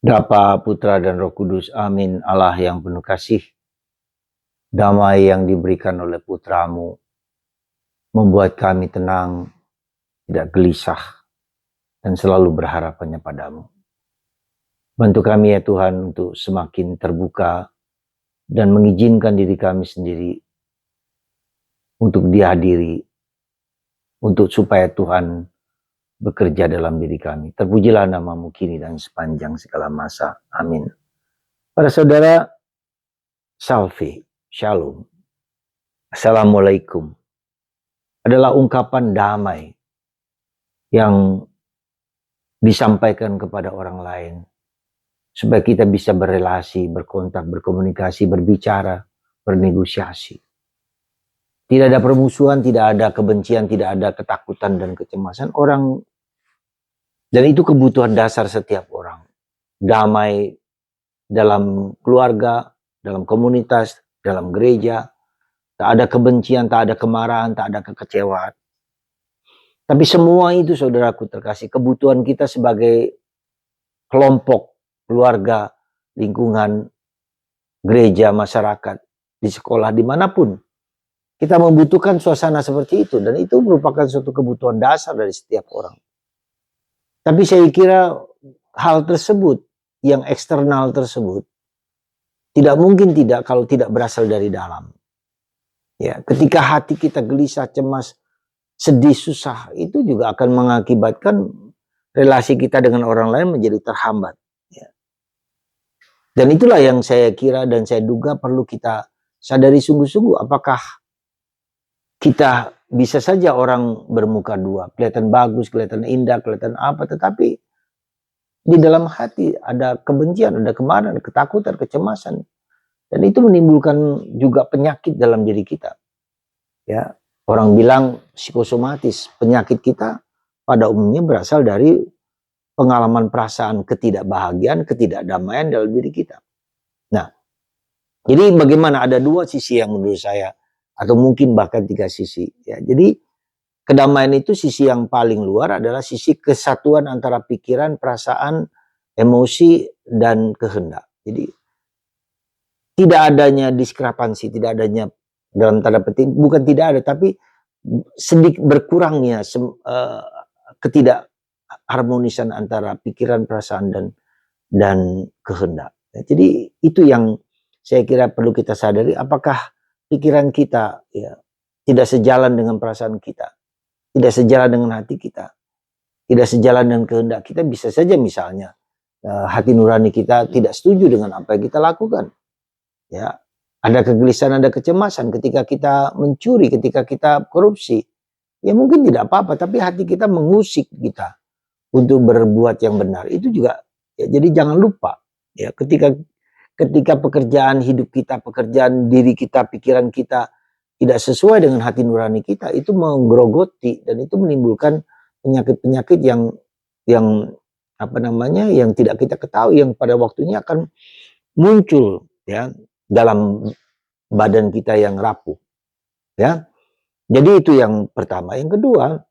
Bapa, Putra, dan Roh Kudus. Amin. Allah yang penuh kasih, damai yang diberikan oleh Putramu membuat kami tenang, tidak gelisah, dan selalu berharap hanya padamu. Bantu kami ya Tuhan untuk semakin terbuka dan mengizinkan diri kami sendiri untuk dihadiri, untuk supaya Tuhan bekerja dalam diri kami. Terpujilah namamu kini dan sepanjang segala masa. Amin. Para saudara, salve, shalom, assalamualaikum adalah ungkapan damai yang disampaikan kepada orang lain supaya kita bisa berelasi, berkontak, berkomunikasi, berbicara, bernegosiasi. Tidak ada permusuhan, tidak ada kebencian, tidak ada ketakutan dan kecemasan orang, dan itu kebutuhan dasar setiap orang. Damai dalam keluarga, dalam komunitas, dalam gereja, tak ada kebencian, tak ada kemarahan, tak ada kekecewaan. Tapi semua itu saudaraku terkasih, kebutuhan kita sebagai kelompok, keluarga, lingkungan, gereja, masyarakat, di sekolah, dimanapun. Kita membutuhkan suasana seperti itu. Dan itu merupakan suatu kebutuhan dasar dari setiap orang. Tapi saya kira hal tersebut, yang eksternal tersebut, tidak mungkin tidak kalau tidak berasal dari dalam. Ya, ketika hati kita gelisah, cemas, sedih, susah, itu juga akan mengakibatkan relasi kita dengan orang lain menjadi terhambat. Ya. Dan itulah yang saya kira dan saya duga perlu kita sadari sungguh-sungguh. Apakah kita bisa saja orang bermuka dua, kelihatan bagus, kelihatan indah, kelihatan apa, tetapi di dalam hati ada kebencian, ada kemarahan, ketakutan, kecemasan. Dan itu menimbulkan juga penyakit dalam diri kita. Ya, orang bilang psikosomatis, penyakit kita pada umumnya berasal dari pengalaman perasaan ketidakbahagiaan, ketidakdamaian dalam diri kita. Nah, jadi bagaimana ada dua sisi yang menurut saya, atau mungkin bahkan tiga sisi. Ya, jadi kedamaian itu sisi yang paling luar adalah sisi kesatuan antara pikiran, perasaan, emosi, dan kehendak. Jadi tidak adanya diskrepansi, tidak adanya dalam tanda petik, bukan tidak ada, tapi sedikit berkurangnya ketidakharmonisan antara pikiran, perasaan, dan kehendak. Ya, jadi itu yang saya kira perlu kita sadari, apakah pikiran kita ya tidak sejalan dengan perasaan kita, tidak sejalan dengan hati kita, tidak sejalan dengan kehendak kita. Bisa saja misalnya hati nurani kita tidak setuju dengan apa yang kita lakukan. Ya, ada kegelisahan, ada kecemasan ketika kita mencuri, ketika kita korupsi. Ya mungkin tidak apa-apa, tapi hati kita mengusik kita untuk berbuat yang benar. Itu juga ya, jadi jangan lupa ya ketika pekerjaan hidup kita, pekerjaan diri kita, pikiran kita tidak sesuai dengan hati nurani kita, itu menggerogoti dan itu menimbulkan penyakit-penyakit yang apa namanya, yang tidak kita ketahui, yang pada waktunya akan muncul ya dalam badan kita yang rapuh. Ya. Jadi itu yang pertama. Yang kedua,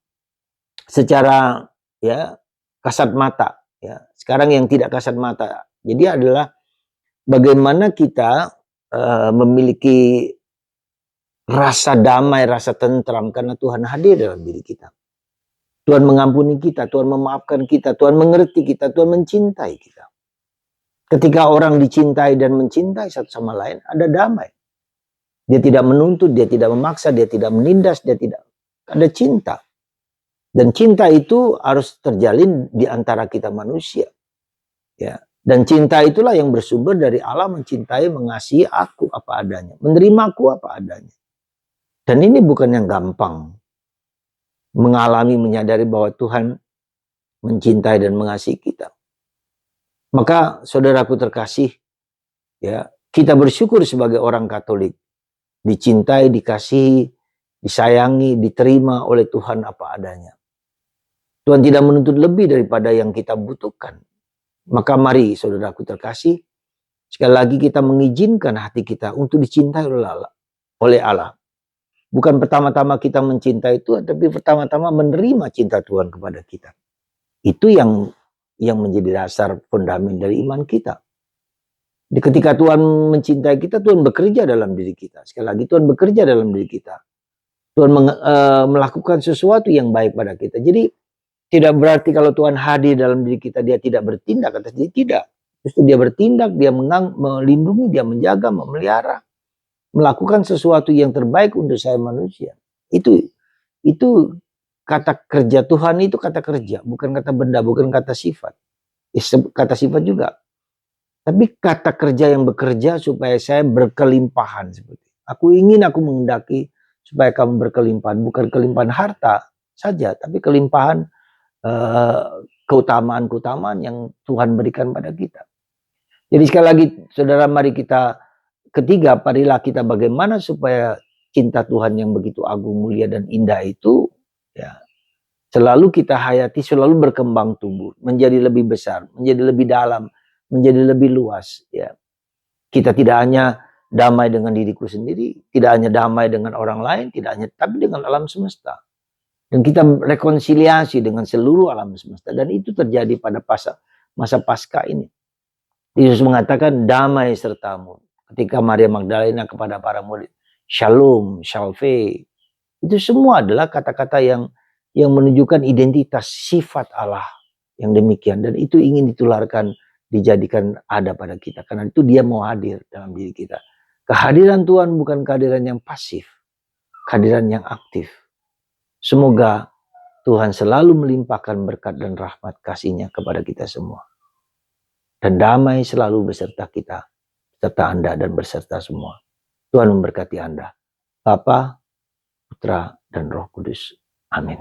secara ya kasat mata ya. Sekarang yang tidak kasat mata. Jadi adalah bagaimana kita memiliki rasa damai, rasa tentram karena Tuhan hadir dalam diri kita. Tuhan mengampuni kita, Tuhan memaafkan kita, Tuhan mengerti kita, Tuhan mencintai kita. Ketika orang dicintai dan mencintai satu sama lain, ada damai. Dia tidak menuntut, dia tidak memaksa, dia tidak menindas, dia tidak. Ada cinta. Dan cinta itu harus terjalin di antara kita manusia. Ya. Dan cinta itulah yang bersumber dari Allah mencintai, mengasihi aku apa adanya. Menerima aku apa adanya. Dan ini bukan yang gampang. Mengalami, menyadari bahwa Tuhan mencintai dan mengasihi kita. Maka saudaraku terkasih, ya, kita bersyukur sebagai orang Katolik. Dicintai, dikasihi, disayangi, diterima oleh Tuhan apa adanya. Tuhan tidak menuntut lebih daripada yang kita butuhkan. Maka mari saudaraku terkasih, sekali lagi kita mengizinkan hati kita untuk dicintai oleh Allah. Bukan pertama-tama kita mencintai Tuhan, tapi pertama-tama menerima cinta Tuhan kepada kita. Itu yang yang menjadi dasar fondamen dari iman kita. Ketika Tuhan mencintai kita, Tuhan bekerja dalam diri kita. Sekali lagi, Tuhan bekerja dalam diri kita. Tuhan melakukan sesuatu yang baik pada kita. Jadi tidak berarti kalau Tuhan hadir dalam diri kita, dia tidak bertindak atas diri, tidak. Justru dia bertindak, dia melindungi, dia menjaga, memelihara, melakukan sesuatu yang terbaik untuk saya manusia. Itu kata kerja Tuhan, itu kata kerja, bukan kata benda, bukan kata sifat. Kata sifat juga. Tapi kata kerja yang bekerja supaya saya berkelimpahan. Aku menghendaki supaya kamu berkelimpahan. Bukan kelimpahan harta saja, tapi kelimpahan keutamaan-keutamaan yang Tuhan berikan pada kita. Jadi sekali lagi saudara, mari kita marilah kita bagaimana supaya cinta Tuhan yang begitu agung, mulia, dan indah itu ya selalu kita hayati, selalu berkembang tumbuh, menjadi lebih besar, menjadi lebih dalam, menjadi lebih luas. Ya, kita tidak hanya damai dengan diriku sendiri, tidak hanya damai dengan orang lain, tapi dengan alam semesta. Dan kita rekonsiliasi dengan seluruh alam semesta. Dan itu terjadi pada masa Paskah ini. Yesus mengatakan damai sertamu. Ketika Maria Magdalena kepada para murid, shalom, shalve. Itu semua adalah kata-kata yang menunjukkan identitas sifat Allah yang demikian. Dan itu ingin ditularkan, dijadikan ada pada kita. Karena itu dia mau hadir dalam diri kita. Kehadiran Tuhan bukan kehadiran yang pasif. Kehadiran yang aktif. Semoga Tuhan selalu melimpahkan berkat dan rahmat kasih-Nya kepada kita semua. Dan damai selalu beserta kita, beserta Anda dan beserta semua. Tuhan memberkati Anda. Bapa, Putra, dan Roh Kudus. Amin.